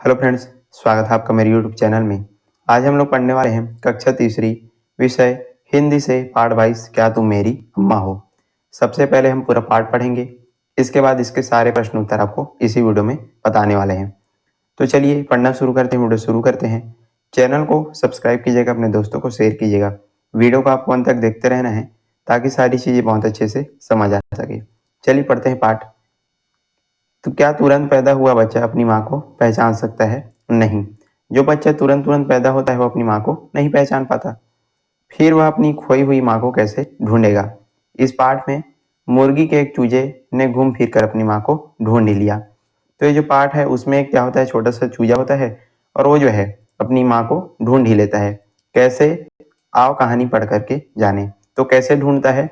Hello friends, स्वागत है आपका मेरे यूट्यूब चैनल में। आज हम लोग पढ़ने वाले हैं कक्षा तीसरी विषय हिंदी से पाठ 22 क्या तुम मेरी अम्मा हो। सबसे पहले हम पूरा पाठ पढ़ेंगे, इसके बाद इसके सारे प्रश्न उत्तर आपको इसी वीडियो में बताने वाले हैं। तो चलिए पढ़ना शुरू करते हैं, वीडियो शुरू करते हैं। चैनल को सब्सक्राइब कीजिएगा, अपने दोस्तों को शेयर कीजिएगा। वीडियो को आपको अंत तक देखते रहना है ताकि सारी चीज़ें बहुत अच्छे से समझ आ सके। चलिए पढ़ते हैं पाठ। तो क्या तुरंत पैदा हुआ बच्चा अपनी माँ को पहचान सकता है? नहीं। जो बच्चा तुरंत तुरंत पैदा होता है वो अपनी माँ को नहीं पहचान पाता। फिर वह अपनी खोई हुई माँ को कैसे ढूंढेगा? इस पाठ में मुर्गी के एक चूजे ने घूम फिर कर अपनी माँ को ढूंढ ही लिया। तो ये जो पाठ है उसमें क्या होता है, छोटा सा चूजा होता है और वो जो है अपनी माँ को ढूंढ ही लेता है। कैसे? आओ कहानी पढ़ करके जाने। तो कैसे ढूंढता है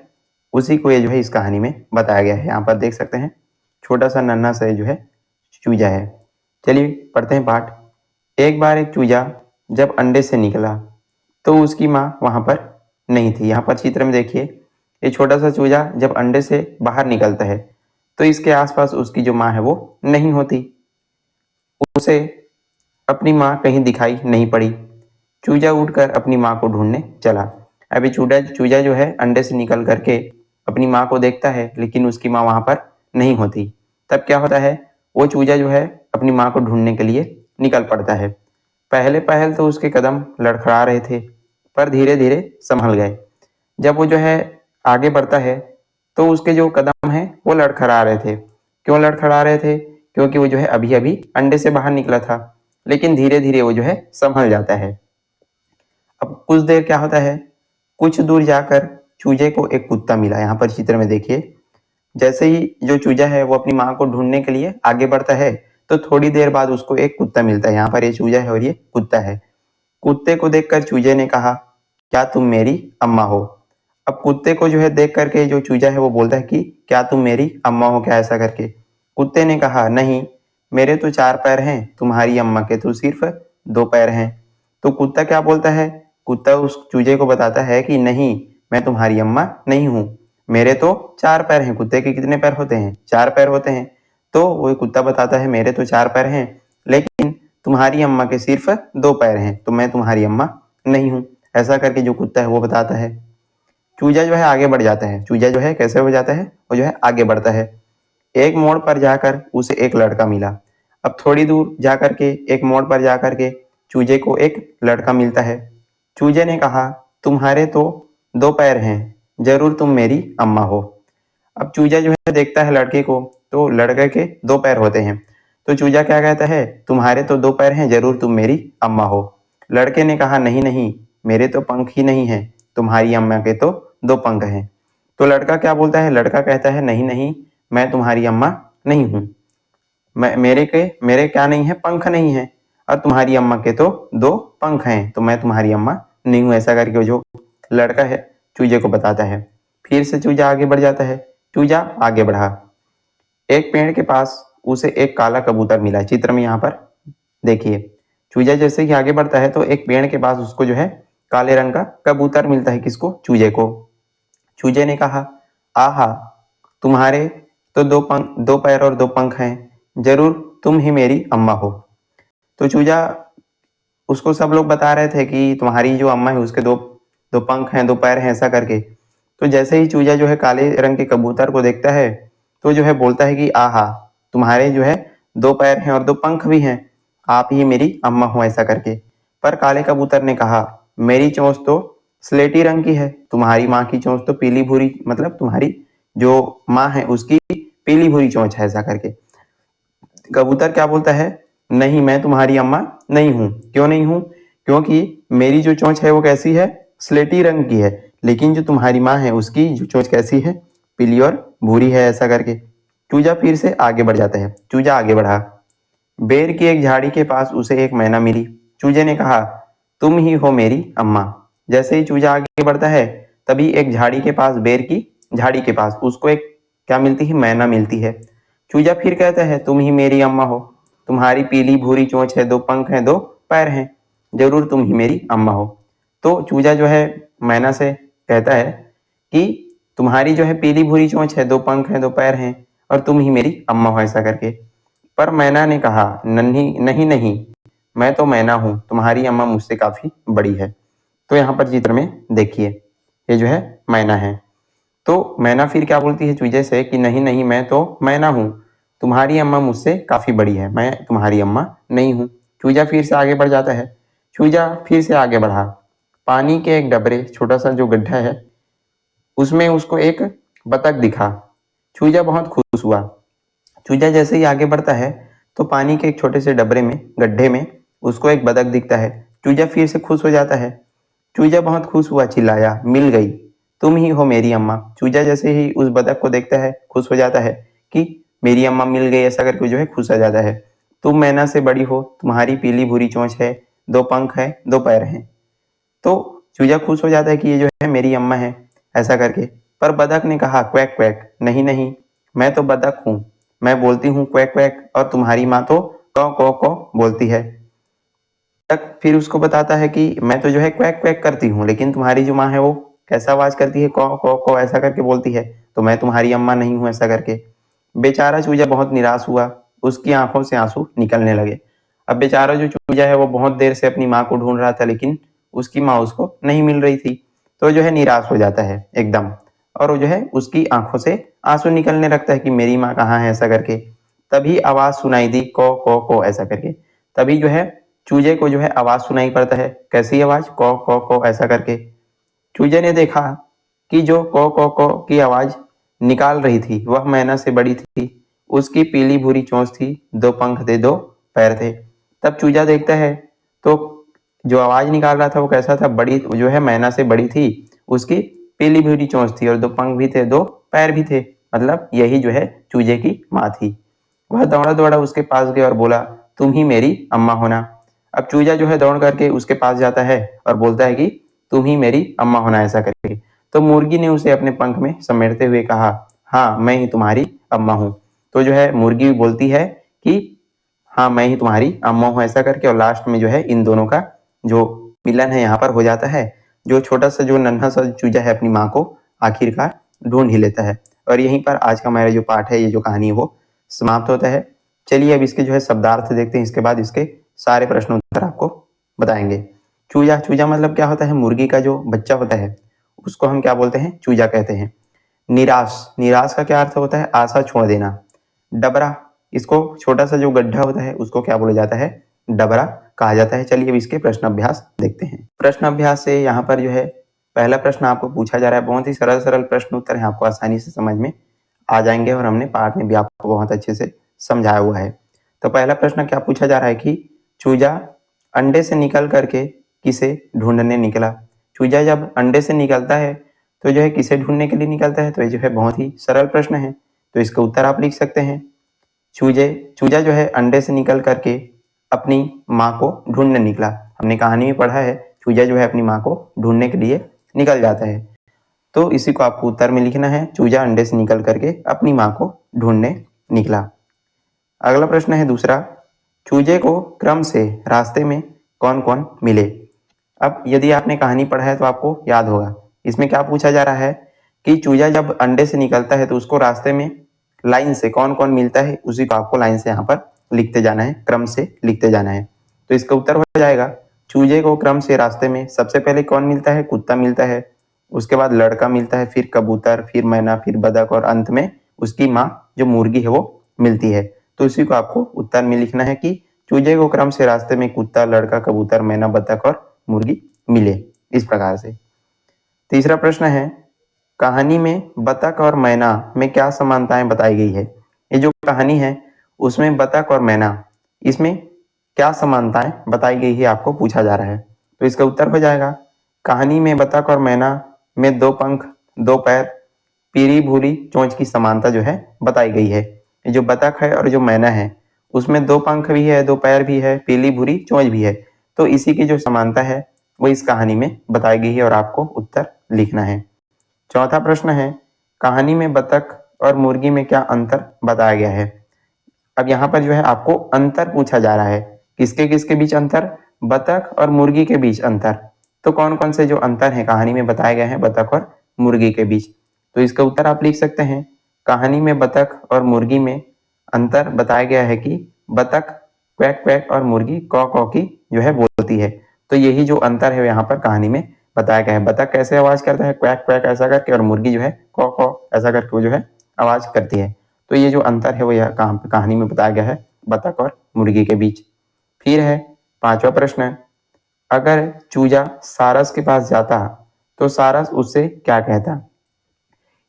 उसी को ये जो है इस कहानी में बताया गया है। यहाँ पर देख सकते हैं छोटा सा नन्हा सा जो है चूजा है। चलिए पढ़ते हैं पाठ। एक बार एक चूजा जब अंडे से निकला तो उसकी माँ वहां पर नहीं थी। यहाँ पर चित्र में देखिए, ये छोटा सा चूजा जब अंडे से बाहर निकलता है तो इसके आसपास उसकी जो माँ है वो नहीं होती। उसे अपनी माँ कहीं दिखाई नहीं पड़ी। चूजा उठकर अपनी माँ को ढूंढने चला। अभी चूजा चूजा जो है अंडे से निकल करके अपनी माँ को देखता है, लेकिन उसकी माँ वहां पर नहीं होती। तब क्या होता है, वो चूजा जो है अपनी माँ को ढूंढने के लिए निकल पड़ता है। पहले पहल तो उसके कदम लड़खड़ा रहे थे, पर धीरे धीरे संभल गए। जब वो जो है आगे बढ़ता है तो उसके जो कदम है वो लड़खड़ा रहे थे। क्यों लड़खड़ा रहे थे? क्योंकि वो जो है अभी अभी अंडे से बाहर निकला था, लेकिन धीरे धीरे वो जो है संभल जाता है। अब कुछ देर क्या होता है, कुछ दूर जाकर चूजे को एक कुत्ता मिला। यहाँ पर चित्र में देखिए, जैसे ही जो चूजा है वो अपनी माँ को ढूंढने के लिए आगे बढ़ता है तो थोड़ी देर बाद उसको एक कुत्ता मिलता है। यहाँ पर ये चूजा है और ये कुत्ता है। कुत्ते को देखकर चूजे ने कहा, क्या तुम मेरी अम्मा हो? अब कुत्ते को जो है देख करके जो चूजा है वो बोलता है कि क्या तुम मेरी अम्मा हो क्या, ऐसा करके। कुत्ते ने कहा, नहीं, मेरे तो 4 पैर हैं, तुम्हारी अम्मा के तो सिर्फ 2 पैर हैं। तो कुत्ता क्या बोलता है, कुत्ता उस चूजे को बताता है कि नहीं, मैं तुम्हारी अम्मा नहीं हूँ, मेरे तो 4 पैर हैं। कुत्ते के कितने पैर होते हैं? 4 पैर होते हैं। तो वो कुत्ता बताता है मेरे तो 4 पैर हैं, लेकिन तुम्हारी अम्मा के सिर्फ 2 पैर हैं, तो मैं तुम्हारी अम्मा नहीं हूँ। ऐसा करके जो कुत्ता है वो बताता है। चूजा जो है आगे बढ़ जाता है। चूजा जो है कैसे हो जाता है, वो जो है आगे बढ़ता है। एक मोड़ पर जाकर उसे एक लड़का मिला। अब थोड़ी दूर जाकर के एक मोड़ पर जाकर के चूजे को एक लड़का मिलता है। चूजे ने कहा, तुम्हारे तो 2 पैर हैं, जरूर तुम मेरी अम्मा हो। अब चूजा जो है देखता है लड़के को, तो लड़के के 2 पैर होते हैं। तो चूजा क्या कहता है, तुम्हारे तो 2 पैर हैं, जरूर तुम मेरी अम्मा हो। लड़के ने कहा, नहीं नहीं, मेरे तो पंख ही नहीं है, तुम्हारी अम्मा के तो 2 पंख हैं। तो लड़का क्या बोलता है, लड़का कहता है, नहीं नहीं, मैं तुम्हारी अम्मा नहीं हूँ। मेरे क्या नहीं है, पंख नहीं है, और तुम्हारी अम्मा के तो 2 पंख हैं, तो मैं तुम्हारी अम्मा नहीं हूँ। ऐसा करके जो लड़का है चूजे को बताता है। फिर से चूजा आगे बढ़ जाता है। चूजा आगे बढ़ा। एक पेड़ के पास उसे एक काला कबूतर मिला। चित्र में यहाँ पर देखिए, चूजा जैसे ही आगे बढ़ता है तो एक पेड़ के पास उसको जो है काले रंग का कबूतर मिलता है। किसको? चूजे को। चूजे ने कहा, आहा, तुम्हारे तो 2 पैर और 2 पंख हैं, जरूर तुम ही मेरी अम्मा हो। तो चूजा, उसको सब लोग बता रहे थे कि तुम्हारी जो अम्मा है उसके 2 पंख हैं, 2 पैर हैं, ऐसा करके। तो जैसे ही चूजा जो है काले रंग के कबूतर को देखता है तो जो है बोलता है कि आहा, तुम्हारे जो है 2 पैर हैं और 2 पंख भी हैं, आप ही मेरी अम्मा हो, ऐसा करके। पर काले कबूतर ने कहा, मेरी चोंच तो स्लेटी रंग की है, तुम्हारी माँ की चोंच तो पीली भूरी, मतलब तुम्हारी जो माँ है उसकी पीली भूरी चोंच है, ऐसा करके। कबूतर क्या बोलता है, नहीं, मैं तुम्हारी अम्मा नहीं हूँ। क्यों नहीं हूँ? क्योंकि मेरी जो चोंच है वो कैसी है, स्लेटी रंग की है, लेकिन जो तुम्हारी माँ है उसकी जो चोंच कैसी है, पीली और भूरी है, ऐसा करके। चूजा फिर से आगे बढ़ जाता है। चूजा आगे बढ़ा। बेर की एक झाड़ी के पास उसे एक मैना मिली। चूजे ने कहा, तुम ही हो मेरी अम्मा। जैसे ही चूजा आगे बढ़ता है तभी एक झाड़ी के पास, बेर की झाड़ी के पास उसको एक क्या मिलती है, मैना मिलती है। चूजा फिर कहता है, तुम ही मेरी अम्मा हो, तुम्हारी पीली भूरी चोंच है, 2 पंख हैं, 2 पैर हैं, जरूर तुम ही मेरी अम्मा हो। तो चूजा जो है मैना से कहता है कि तुम्हारी जो है पीली भूरी चोंच है, 2 पंख हैं, 2 पैर हैं, और तुम ही मेरी अम्मा हो, ऐसा करके। पर मैना ने कहा, नहीं नहीं नहीं, मैं तो मैना हूँ, तुम्हारी अम्मा मुझसे काफी बड़ी है। तो यहाँ पर चित्र में देखिए, ये जो है मैना है। तो मैना फिर क्या बोलती है चूजे से कि नहीं नहीं, मैं तो मैना हूँ, तुम्हारी अम्मा मुझसे काफी बड़ी है, मैं तुम्हारी अम्मा नहीं हूँ। चूजा फिर से आगे बढ़ जाता है। चूजा फिर से आगे बढ़ा। पानी के एक डबरे, छोटा सा जो गड्ढा है, उसमें उसको एक बतख दिखा। चूजा बहुत खुश हुआ। चूजा जैसे ही आगे बढ़ता है तो पानी के एक छोटे से डबरे में, गड्ढे में, उसको एक बतख दिखता है। चूजा फिर से खुश हो जाता है। चूजा बहुत खुश हुआ, चिल्लाया, मिल गई, तुम ही हो मेरी अम्मा। चूजा जैसे ही उस बतख को देखता है, खुश हो जाता है कि मेरी अम्मा मिल गई, ऐसा करके जो है खुश हो जाता है। तुम मैना से बड़ी हो, तुम्हारी पीली भूरी चोंच है, दो पंख है, दो पैर हैं। तो चूजा खुश हो जाता है कि ये जो है मेरी अम्मा है, ऐसा करके। पर बतख ने कहा, क्वैक क्वैक, नहीं नहीं, मैं तो बतख हूँ, मैं बोलती हूँ क्वैक क्वैक, और तुम्हारी माँ तो कौ कौ कौ बोलती है। तक फिर उसको बताता है कि मैं तो जो है क्वैक क्वैक करती हूँ, लेकिन तुम्हारी जो माँ है वो कैसा आवाज करती है, कौ कौ कौ ऐसा करके बोलती है, तो मैं तुम्हारी अम्मा नहीं हूँ, ऐसा करके। बेचारा चूजा बहुत निराश हुआ, उसकी आंखों से आंसू निकलने लगे। अब बेचारा जो चूजा है वो बहुत देर से अपनी माँ को ढूंढ रहा था, लेकिन उसकी माँ उसको नहीं मिल रही थी। तो जो है निराश हो जाता है एकदम, और वो जो है उसकी आंखों से आंसू निकलने लगता है कि मेरी माँ कहाँ है, ऐसा करके। तभी आवाज सुनाई दी, को को ऐसा करके। तभी जो है चूजे को जो है आवाज सुनाई पड़ता है। कैसी आवाज, को ऐसा करके। चूजे ने देखा कि जो को की आवाज निकाल रही थी वह मैना से बड़ी थी। उसकी पीली भूरी चोंच थी, दो पंख थे, दो पैर थे। तब चूजा देखता है तो जो आवाज निकाल रहा था वो कैसा था, बड़ी जो है मैना से बड़ी थी, उसकी पीली भूरी चोंच थी और दो पंख भी थे, दो पैर भी थे, मतलब यही जो है चूजे की माँ थी। वह दौड़ा दौड़ा उसके पास गया और बोला, तुम ही मेरी अम्मा होना। अब चूजा जो है दौड़ करके उसके पास जाता है और बोलता है कि तुम ही मेरी अम्मा होना, ऐसा करके। तो मुर्गी ने उसे अपने पंख में समेटते हुए कहा, हाँ मैं ही तुम्हारी अम्मा हूँ। तो जो है मुर्गी बोलती है कि हाँ मैं ही तुम्हारी अम्मा हूँ, ऐसा करके। और लास्ट में जो है इन दोनों का जो मिलन है यहाँ पर हो जाता है। जो छोटा सा जो नन्हा सा चूजा है अपनी माँ को आखिरकार ढूंढ ही लेता है। और यहीं पर आज का हमारा जो पाठ है, ये जो कहानी है वो समाप्त होता है। चलिए अब इसके जो है शब्दार्थ देखते हैं, इसके बाद इसके सारे प्रश्नोत्तर आपको बताएंगे। चूजा, चूजा मतलब क्या होता है, मुर्गी का जो बच्चा होता है उसको हम क्या बोलते हैं, चूजा कहते हैं। निराश, निराश का क्या अर्थ होता है, आशा छोड़ देना। डबरा, इसको छोटा सा जो गड्ढा होता है उसको क्या बोला जाता है, डबरा कहा जाता है। चलिए अब इसके प्रश्न अभ्यास देखते हैं। प्रश्न अभ्यास से यहाँ पर जो है पहला प्रश्न आपको पूछा जा रहा है, बहुत ही सरल सरल प्रश्न उत्तर है, आपको आसानी से समझ में आ जाएंगे और हमने पाठ में भी आपको बहुत अच्छे से समझाया हुआ है। तो पहला प्रश्न क्या पूछा जा रहा है कि चूजा अंडे से निकल करके किसे ढूंढने निकला। चूजा जब अंडे से निकलता है तो जो है किसे ढूंढने के लिए निकलता है, तो ये जो है बहुत ही सरल प्रश्न है। तो इसका उत्तर आप लिख सकते हैं, चूजा जो है अंडे से निकल करके अपनी माँ को ढूंढने निकला। हमने कहानी में पढ़ा है चूजा जो है अपनी माँ को ढूंढने के लिए निकल जाता है। तो इसी को आपको उत्तर में लिखना है, चूजा अंडे से निकल करके अपनी माँ को ढूंढने निकला। अगला प्रश्न है दूसरा, चूजे को क्रम से रास्ते में कौन कौन मिले। अब यदि आपने कहानी पढ़ा है तो आपको याद होगा, इसमें क्या पूछा जा रहा है कि चूजा जब अंडे से निकलता है तो उसको रास्ते में लाइन से कौन कौन मिलता है, उसी को आपको लाइन से यहाँ पर लिखते जाना है, क्रम से लिखते जाना है। तो इसका उत्तर हो जाएगा, चूजे को क्रम से रास्ते में सबसे पहले कौन मिलता है, कुत्ता मिलता है, उसके बाद लड़का मिलता है, फिर कबूतर, फिर मैना, फिर बतख, और अंत में उसकी माँ जो मुर्गी है वो मिलती है। तो इसी को आपको उत्तर में लिखना है कि चूजे को क्रम से रास्ते में कुत्ता, लड़का, कबूतर, मैना, बतख और मुर्गी मिले, इस प्रकार से। तीसरा प्रश्न है, कहानी में बतख और मैना में क्या समानताएं बताई गई है। ये जो कहानी है उसमें बतख और मैना, इसमें क्या समानताएं बताई गई है, आपको पूछा जा रहा है। तो इसका उत्तर हो जाएगा, कहानी में बतख और मैना में दो पंख, दो पैर, पीली भूरी चोंच की समानता जो है बताई गई है। ये जो बतख है और जो मैना है उसमें दो पंख भी है, दो पैर भी है, पीली भूरी चोंच भी है। तो इसी की जो समानता है वो इस कहानी में बताई गई है और आपको उत्तर लिखना है। चौथा प्रश्न है, कहानी में बतख और मुर्गी में क्या अंतर बताया गया है। अब यहाँ पर जो है आपको अंतर पूछा जा रहा है, किसके किसके बीच अंतर, बतख और मुर्गी के बीच अंतर। तो कौन कौन से जो अंतर है कहानी में बताए गए हैं बतख और मुर्गी के बीच। तो इसका उत्तर आप लिख सकते हैं, कहानी में बतख और मुर्गी में अंतर बताया गया है कि बतख क्वैक क्वैक और मुर्गी कौ कौ की जो है बोलती है। तो यही जो अंतर है यहाँ पर कहानी में बताया गया है। बतख कैसे आवाज करता है, क्वैक क्वैक ऐसा करके, और मुर्गी जो है कौ कौ ऐसा करके वो जो है आवाज करती है। तो ये जो अंतर है वो यह कहानी में बताया गया है बतख और मुर्गी के बीच। फिर है 5वां प्रश्न, अगर चूजा सारस के पास जाता तो सारस उससे क्या कहता।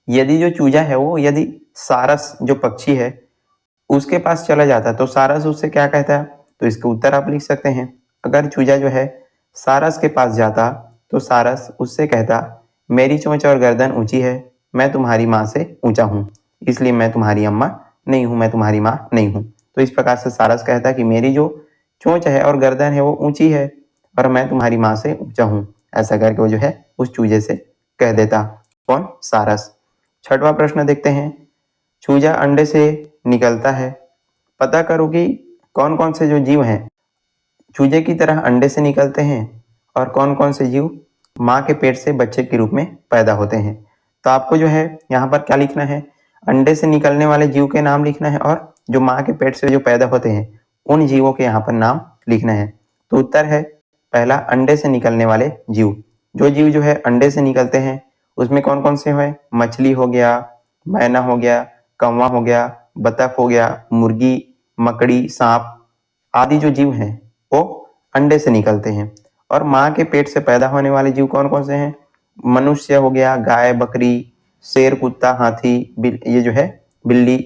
यदि जो चूजा है वो यदि सारस जो पक्षी है उसके पास चला जाता तो सारस उससे क्या कहता है। तो इसका उत्तर आप लिख सकते हैं, अगर चूजा जो है सारस के पास जाता तो सारस उससे कहता, मेरी चोंच और गर्दन ऊंची है, मैं तुम्हारी माँ से ऊंचा हूँ, इसलिए मैं तुम्हारी अम्मा नहीं हूँ, मैं तुम्हारी माँ नहीं हूँ। तो इस प्रकार से सारस कहता कि मेरी जो चोंच है और गर्दन है वो ऊंची है और मैं तुम्हारी माँ से ऊंचा हूँ, ऐसा करके वो जो है उस चूजे से कह देता। कौन? सारस। 6वां प्रश्न देखते हैं, चूजा अंडे से निकलता है, पता करो कि कौन कौन से जो जीव हैं चूजे की तरह अंडे से निकलते हैं और कौन कौन से जीव माँ के पेट से बच्चे के रूप में पैदा होते हैं। तो आपको जो है यहाँ पर क्या लिखना है, अंडे से निकलने वाले जीव के नाम लिखना है और जो माँ के पेट से जो पैदा होते हैं उन जीवों के यहाँ पर नाम लिखना है। तो उत्तर है पहला, अंडे से निकलने वाले जीव। जो जीव जो है अंडे से निकलते हैं उसमें कौन कौन से हैं, मछली हो गया, मैना हो गया, कौवा हो गया, बतख हो गया, मुर्गी, मकड़ी, सांप आदि जो जीव हैं वो अंडे से निकलते हैं। और माँ के पेट से पैदा होने वाले जीव कौन कौन से हैं, मनुष्य हो गया, गाय, बकरी, शेर, कुत्ता, हाथी, ये जो है बिल्ली,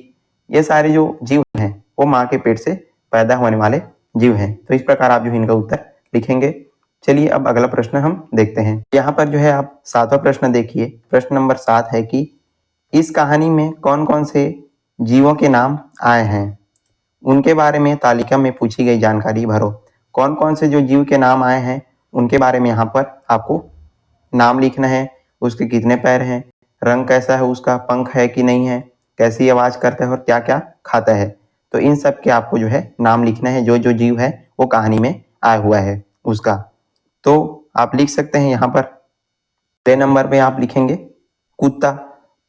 ये सारे जो जीव हैं वो माँ के पेट से पैदा होने वाले जीव हैं। तो इस प्रकार आप जो है इनका उत्तर लिखेंगे। चलिए अब अगला प्रश्न हम देखते हैं। यहाँ पर जो है आप 7वां प्रश्न देखिए। प्रश्न नंबर 7 है कि इस कहानी में कौन कौन से जीवों के नाम आए हैं, उनके बारे में तालिका में पूछी गई जानकारी भरो। कौन कौन से जो जीव के नाम आए हैं उनके बारे में यहाँ पर आपको नाम लिखना है, उसके कितने पैर हैं, रंग कैसा है उसका, पंख है कि नहीं है, कैसी आवाज करता है और क्या क्या खाता है। तो इन सब के आपको जो है नाम लिखना है, जो जो जीव है वो कहानी में आया हुआ है उसका। तो आप लिख सकते हैं यहाँ पर पहले नंबर पे आप लिखेंगे कुत्ता,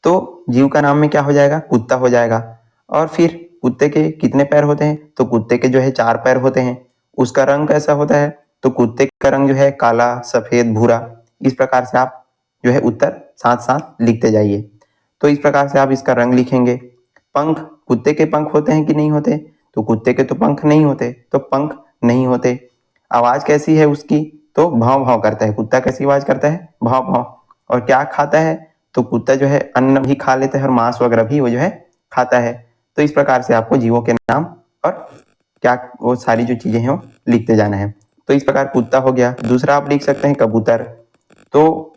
तो जीव का नाम में क्या हो जाएगा, कुत्ता हो जाएगा। और फिर कुत्ते के कितने पैर होते हैं, तो कुत्ते के जो है 4 पैर होते हैं। उसका रंग कैसा होता है, तो कुत्ते का रंग जो है काला, सफेद, भूरा। इस प्रकार से आप जो है उत्तर साथ साथ लिखते जाइए। तो इस प्रकार से आप इसका रंग लिखेंगे। पंख, कुत्ते के पंख होते हैं कि नहीं होते, तो कुत्ते के तो पंख नहीं होते, तो पंख नहीं होते। आवाज कैसी है उसकी, तो भाव भाव करता है। कुत्ता कैसी आवाज करता है, भाव भाव। और क्या खाता है, तो कुत्ता जो है अन्न भी खा लेता है और मांस वगैरह भी वो जो है खाता है। तो इस प्रकार से आपको जीवों के नाम और क्या वो सारी जो चीजें हैं वो लिखते जाना है। तो इस प्रकार कुत्ता हो गया। दूसरा आप लिख सकते हैं कबूतर, तो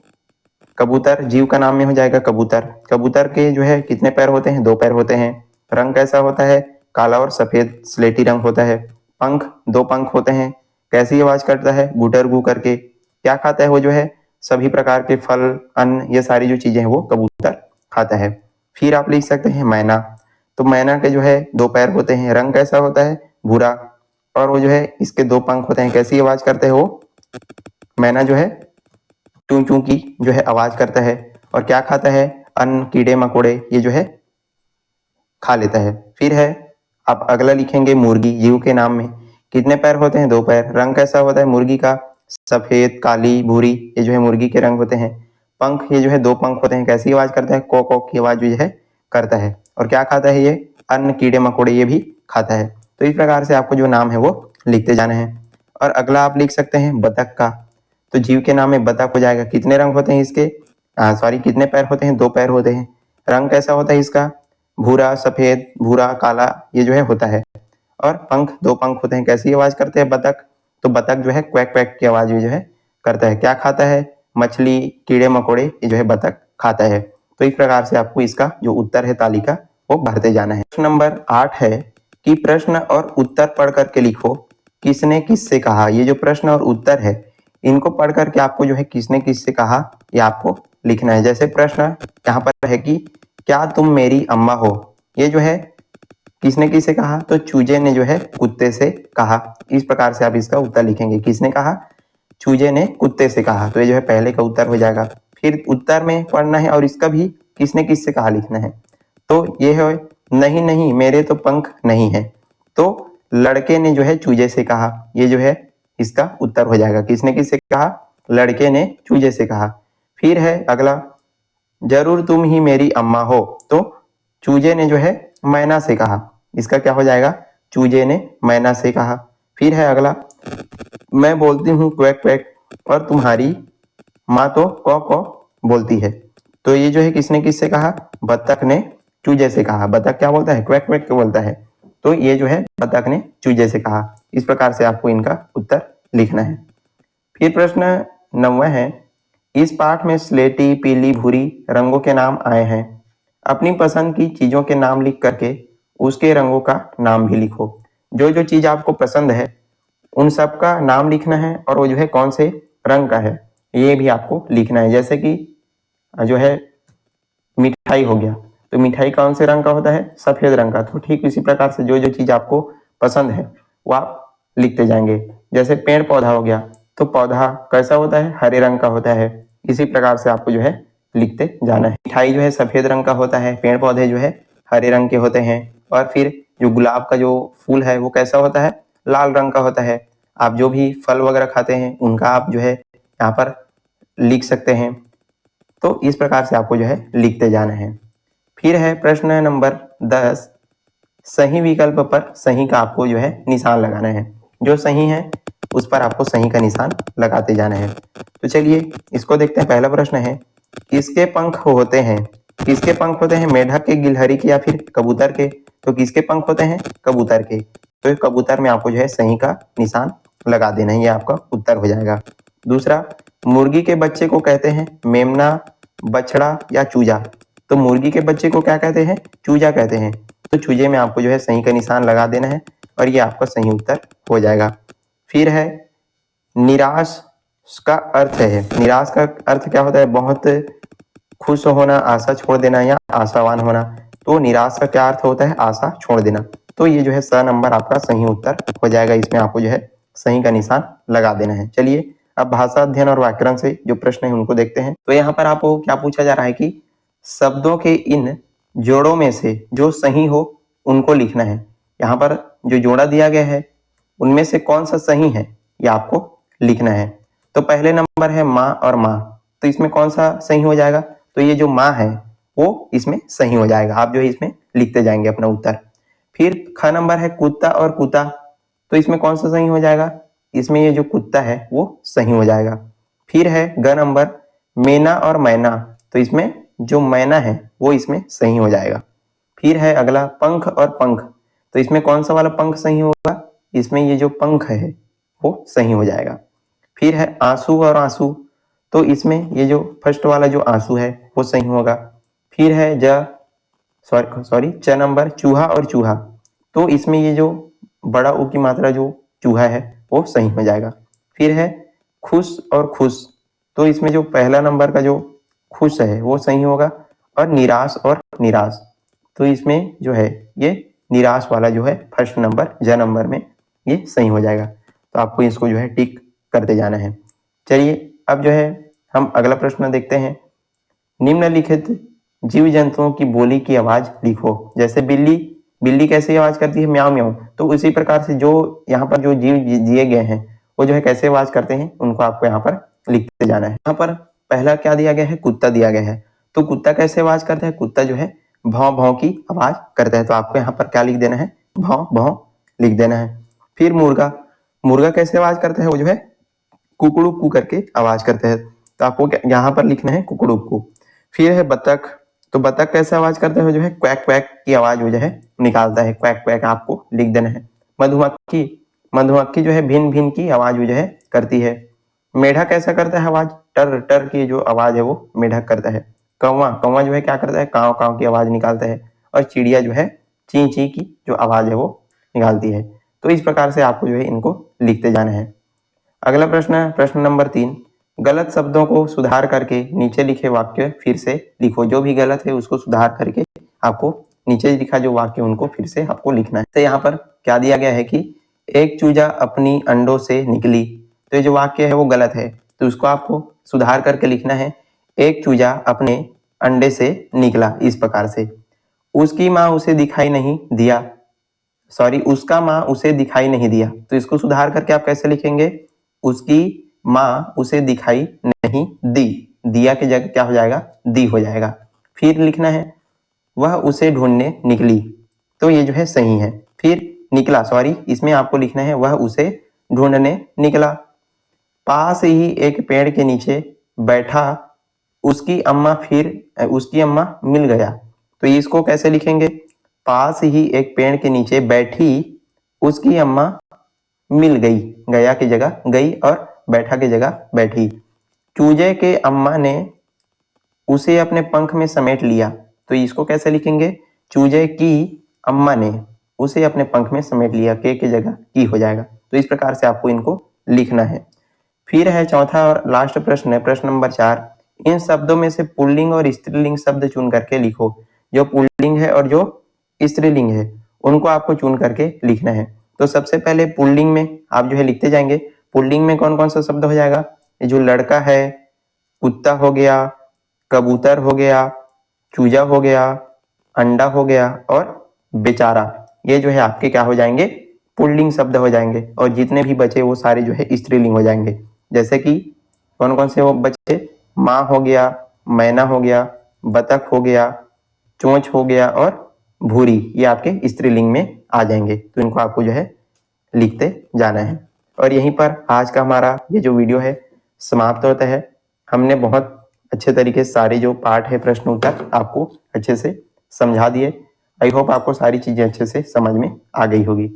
कबूतर जीव का नाम में हो जाएगा कबूतर। कबूतर के जो है कितने पैर होते हैं, 2 पैर होते हैं। रंग कैसा होता है, काला और सफेद स्लेटी रंग होता है। पंख, 2 पंख होते हैं। कैसी आवाज करता है, गुटर गु करके। क्या खाता है वो जो है, सभी प्रकार के फल, अन्न, ये सारी जो चीजें हैं वो कबूतर खाता है। फिर आप लिख सकते हैं मैना, तो मैना के जो है 2 पैर होते हैं। रंग कैसा होता है, भूरा। और वो जो है इसके 2 पंख होते हैं। कैसी आवाज करते हैं वो, मैना जो है चूं चूं की जो है आवाज करता है। और क्या खाता है, अन्न, कीड़े मकोड़े, ये जो है खा लेता है। फिर है आप अगला लिखेंगे मुर्गी, जीव के नाम में कितने पैर होते हैं, 2 पैर। रंग कैसा होता है मुर्गी का, सफेद, काली, भूरी, ये जो है मुर्गी के रंग होते हैं। पंख, ये जो है 2 पंख होते हैं। कैसी आवाज करता है, को की आवाज जो है करता है। और क्या खाता है ये, अन्न, कीड़े मकोड़े, ये भी खाता है। तो इस प्रकार से आपको जो नाम है वो लिखते जाना है। और अगला आप लिख सकते हैं बतख का, तो जीव के नाम में बतख हो जाएगा। कितने रंग होते हैं इसके, सॉरी कितने पैर होते हैं, 2 पैर होते हैं। रंग कैसा होता है इसका, भूरा, सफेद, भूरा, काला, ये जो है होता है। और पंख, 2 पंख होते हैं। कैसी आवाज करते हैं बतख, तो बतख जो है क्वैक क्वैक की आवाज जो है करता है। क्या खाता है, मछली, कीड़े मकोड़े, ये जो है बतख खाता है। तो इस प्रकार से आपको इसका जो उत्तर है तालिका वो भरते जाना है। प्रश्न नंबर 8 है कि प्रश्न और उत्तर पढ़ करके लिखो किसने किससे कहा। ये जो प्रश्न और उत्तर है इनको पढ़ करके आपको जो है किसने किससे कहा ये आपको लिखना है। जैसे प्रश्न यहाँ पर है कि क्या तुम मेरी अम्मा हो, ये जो है किसने किससे कहा, तो चूजे ने जो है कुत्ते से कहा। इस प्रकार से आप इसका उत्तर लिखेंगे। किसने कहा, चूजे ने कुत्ते से कहा, तो ये जो है पहले का उत्तर हो जाएगा। फिर उत्तर में पढ़ना है और इसका भी किसने किससे कहा लिखना है। तो ये है नहीं नहीं मेरे तो पंख नहीं है। तो लड़के ने जो है चूजे से कहा, ये जो है इसका उत्तर हो जाएगा। किसने किससे कहा? लड़के ने चूजे से कहा। फिर है अगला, जरूर तुम ही मेरी अम्मा हो। तो चूजे ने जो है मैना से कहा, इसका क्या हो जाएगा? चूजे ने मैना से कहा। फिर है अगला, मैं बोलती हूँ क्वैक क्वैक और तुम्हारी माँ तो कौ कौ बोलती है। तो ये जो है किसने किससे कहा? बत्तख ने चूजे से कहा। बत्तख क्या बोलता है? क्वैक क्वैक क्यों बोलता है? तो ये जो है बत्तख ने चूजे से कहा। इस प्रकार से आपको इनका उत्तर लिखना है। फिर प्रश्न 9वां है, इस पाठ में स्लेटी, पीली, भूरी रंगों के नाम आए हैं। अपनी पसंद की चीजों के नाम लिख करके उसके रंगों का नाम भी लिखो। जो जो चीज आपको पसंद है उन सब का नाम लिखना है और वो जो है कौन से रंग का है ये भी आपको लिखना है। जैसे कि जो है मिठाई हो गया, तो मिठाई कौन से रंग का होता है? सफेद रंग का। तो ठीक इसी प्रकार से जो जो चीज आपको पसंद है वो आप लिखते जाएंगे। जैसे पेड़ पौधा हो गया, तो पौधा कैसा होता है? हरे रंग का होता है। इसी प्रकार से आपको जो है लिखते जाना है। मिठाई जो है सफेद रंग का होता है, पेड़ पौधे जो है हरे रंग के होते हैं। और फिर जो गुलाब का जो फूल है वो कैसा होता है? लाल रंग का होता है। आप जो भी फल वगैरह खाते हैं उनका आप जो है यहाँ पर लिख सकते हैं। तो इस प्रकार से आपको जो है लिखते जाना है। फिर है प्रश्न नंबर 10, सही विकल्प पर सही का आपको जो है निशान लगाना है। जो सही है उस पर आपको सही का निशान लगाते जाना है। तो चलिए इसको देखते हैं। पहला प्रश्न है, किसके पंख होते हैं? किसके पंख होते हैं? मेढक के, गिलहरी के या फिर कबूतर के? तो किसके पंख होते हैं? कबूतर के। तो कबूतर में आपको जो है सही का निशान लगा देना है, ये आपका उत्तर हो जाएगा। दूसरा, मुर्गी के बच्चे को कहते हैं मेमना, बछड़ा या चूजा? तो मुर्गी के बच्चे को क्या कहते हैं? चूजा कहते हैं। तो चूजे में आपको जो है सही का निशान लगा देना है और ये आपका सही उत्तर हो जाएगा। फिर है, निराश का अर्थ है, निराश का अर्थ क्या होता है? बहुत खुश होना, आशा छोड़ देना या आशावान होना। तो निराश का क्या अर्थ होता है? आशा छोड़ देना। तो ये जो है स नंबर आपका सही उत्तर हो जाएगा। इसमें आपको जो है सही का निशान लगा देना है। चलिए अब भाषा अध्ययन और व्याकरण से जो प्रश्न है उनको देखते हैं। तो यहाँ पर आपको क्या पूछा जा रहा है कि शब्दों के इन जोड़ों में से जो सही हो उनको लिखना है। यहाँ पर जो जोड़ा दिया गया है उनमें से कौन सा सही है ये आपको लिखना है। तो पहले नंबर है माँ और माँ, तो इसमें कौन सा सही हो जाएगा? तो ये जो माँ है वो इसमें सही हो जाएगा। आप जो है इसमें लिखते जाएंगे अपना उत्तर। फिर ख नंबर है कुत्ता और कुत्ता, तो इसमें कौन सा सही हो जाएगा? इसमें ये जो कुत्ता है वो सही हो जाएगा। फिर है ग नंबर, मैना और मैना, तो इसमें जो मैना है वो इसमें सही हो जाएगा। फिर है अगला पंख और पंख, तो इसमें कौन सा वाला पंख सही होगा? इसमें ये जो पंख है वो सही हो जाएगा। फिर है आंसू और आंसू, तो इसमें ये जो फर्स्ट वाला जो आंसू है वो सही होगा। फिर है च नंबर, चूहा और चूहा, तो इसमें ये जो बड़ा ऊ की मात्रा जो चूहा है वो सही हो जाएगा। फिर है खुश और खुश, तो इसमें जो पहला नंबर का जो खुश है वो सही होगा। और निराश और निराश, तो इसमें जो है ये निराश वाला जो है फर्स्ट नंबर ज नंबर में ये सही हो जाएगा। तो आपको इसको जो है टिक करते जाना है। चलिए अब जो है हम अगला प्रश्न देखते हैं। निम्नलिखित जीव जंतुओं की बोली की आवाज लिखो। जैसे बिल्ली, बिल्ली कैसे आवाज करती है? म्याऊं म्याऊं। तो उसी प्रकार से जो यहाँ पर जो जीव दिए गए हैं वो जो है कैसे आवाज करते हैं उनको आपको यहाँ पर लिखते जाना है। यहाँ पर पहला क्या दिया गया है? कुत्ता दिया गया है। तो कुत्ता कैसे आवाज करता है? कुत्ता जो है भौं भौं की आवाज करता है। तो आपको यहाँ पर क्या लिख देना है? भौं भौं लिख देना है। फिर मुर्गा, मुर्गा कैसे आवाज करता है? वो जो है कुकड़ू करके आवाज करता है। तो आपको यहाँ पर लिखना है कुकड़ू। फिर है बतख, तो बतख कैसे आवाज करता है? जो है क्वैक क्वैक की आवाज वो जो है निकालता है, क्वैक क्वैक आपको लिख देना है। मधुमक्खी, मधुमक्खी जो है भिन भिन की आवाज वो जो है करती है। मेढक कैसा करता है आवाज? टर टर की जो आवाज है वो मेढक करता है। कौवा, कौवा जो है क्या करता है? काव काव की आवाज निकालता है। और चिड़िया जो है ची ची की जो आवाज है वो निकालती है। तो इस प्रकार से आपको जो है इनको लिखते जाना है। अगला प्रश्न, प्रश्न नंबर 3, गलत शब्दों को सुधार करके नीचे लिखे वाक्य फिर से लिखो। जो भी गलत है उसको सुधार करके आपको नीचे लिखा जो वाक्य उनको फिर से आपको लिखना है। तो यहाँ पर क्या दिया गया है कि एक चूजा अपनी अंडों से निकली, तो ये जो वाक्य है वो गलत है, तो उसको आपको सुधार करके लिखना है। एक चूजा अपने अंडे से निकला, इस प्रकार से। उसकी माँ उसे दिखाई नहीं दिया, सॉरी उसका माँ उसे दिखाई नहीं दिया। तो इसको सुधार करके आप कैसे लिखेंगे? उसकी माँ उसे दिखाई नहीं दी, दिया की जगह क्या हो जाएगा? दी हो जाएगा। फिर लिखना है वह उसे ढूंढने निकली, तो ये जो है सही है। फिर निकला, सॉरी इसमें आपको लिखना है वह उसे ढूंढने निकला। पास ही एक पेड़ के नीचे बैठा उसकी अम्मा मिल गया, तो इसको कैसे लिखेंगे? पास ही एक पेड़ के नीचे बैठी उसकी अम्मा मिल गई, गया की जगह गई और बैठा की जगह बैठी। चूजे के अम्मा ने उसे अपने पंख में समेट लिया, तो इसको कैसे लिखेंगे? चूजे की अम्मा ने उसे अपने पंख में समेट लिया, के की जगह की हो जाएगा। तो इस प्रकार से आपको इनको लिखना है। फिर है चौथा और लास्ट प्रश्न है, प्रश्न नंबर 4। इन शब्दों में से पुल्लिंग और स्त्रीलिंग शब्द चुन करके लिखो। जो पुल्लिंग है और जो स्त्रीलिंग है उनको आपको चुन करके लिखना है। तो सबसे पहले पुल्लिंग में आप जो है लिखते जाएंगे। पुल्लिंग में कौन कौन सा शब्द हो जाएगा? ये जो लड़का है, कुत्ता हो गया, कबूतर हो गया, चूजा हो गया, अंडा हो गया और बेचारा, ये जो है आपके क्या हो जाएंगे? पुल्लिंग शब्द हो जाएंगे। और जितने भी बचे वो सारे जो है स्त्रीलिंग हो जाएंगे। जैसे कि कौन कौन से वो बचे? माँ हो गया, मैना हो गया, बतख हो गया, चोंच हो गया और भूरी, ये आपके स्त्रीलिंग में आ जाएंगे। तो इनको आपको जो है लिखते जाना है। और यहीं पर आज का हमारा ये जो वीडियो है समाप्त होता है। हमने बहुत अच्छे तरीके से सारे जो पार्ट है प्रश्न उत्तर आपको अच्छे से समझा दिए। आई होप आपको सारी चीजें अच्छे से समझ में आ गई होगी।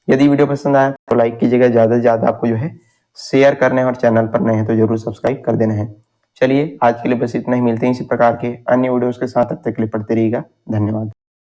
यदि वीडियो पसंद आया तो लाइक कीजिएगा, ज़्यादा से ज़्यादा आपको जो है शेयर करना है और चैनल पर नए हैं तो जरूर सब्सक्राइब कर देना है। चलिए आज के लिए बस इतना ही, मिलते हैं इसी प्रकार के अन्य वीडियोस के साथ। तब तक के लिए पढ़ते रहिएगा। धन्यवाद।